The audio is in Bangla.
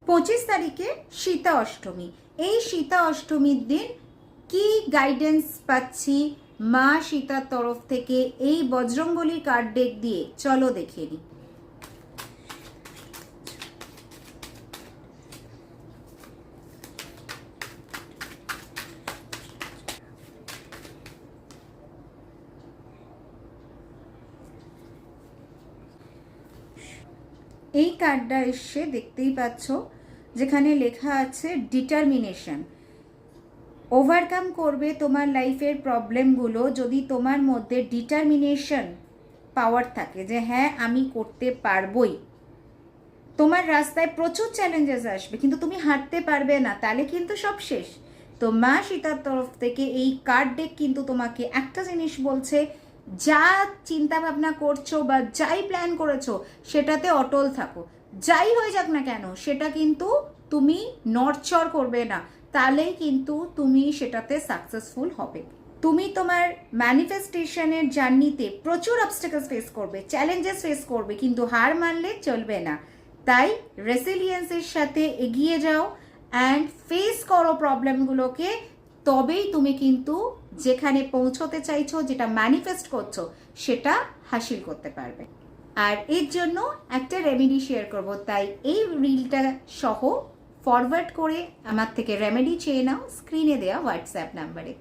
25 তারিখে সীতা অষ্টমী। এই সীতা অষ্টমীর দিন কি গাইডেন্স পাচ্ছি মা সীতার তরফ থেকে এই বজরঙ্গলী কার্ড ডেক দিয়ে, চলো দেখে নিই। এই কার্ডটা এসে দেখতেই পাচ্ছ, যেখানে লেখা আছে ডিটারমিনেশন। ওভারকাম করবে তোমার লাইফের প্রবলেমগুলো যদি তোমার মধ্যে ডিটারমিনেশন পাওয়ার থাকে, যে হ্যাঁ আমি করতে পারবই। তোমার রাস্তায় প্রচুর চ্যালেঞ্জেস আসবে কিন্তু তুমি হাঁটতে পারবে না, তাহলে কিন্তু সব শেষ। তো মা সীতার তরফ থেকে এই কার্ড ডেক কিন্তু তোমাকে একটা জিনিস বলছে, যা চিন্তা ভাবনা করছো বা যাই প্ল্যান করেছো সেটাতে অটল থাকো। যাই হয়ে যাক না কেন সেটা কিন্তু তুমি নড়চড় করবে না, তাহলেই কিন্তু তুমি সেটাতে সাকসেসফুল হবে। তুমি তোমার ম্যানিফেস্টেশনের জার্নিতে প্রচুর অবস্টাকলস ফেস করবে, চ্যালেঞ্জেস ফেস করবে, কিন্তু হার মানলে চলবে না। তাই রেসিলিয়েন্সের সাথে এগিয়ে যাও অ্যান্ড ফেস করো প্রবলেমগুলোকে, তবেই তুমি কিন্তু যেখানে পৌঁছতে চাইছো, যেটা ম্যানিফেস্ট করছো, সেটা হাসিল করতে পারবে। আর এর জন্য একটা রেমেডি শেয়ার করব, তাই এই রিলটা সহ ফরওয়ার্ড করে আমার থেকে রেমেডি চেয়ে নাও স্ক্রিনে দেওয়া হোয়াটসঅ্যাপ নাম্বারে।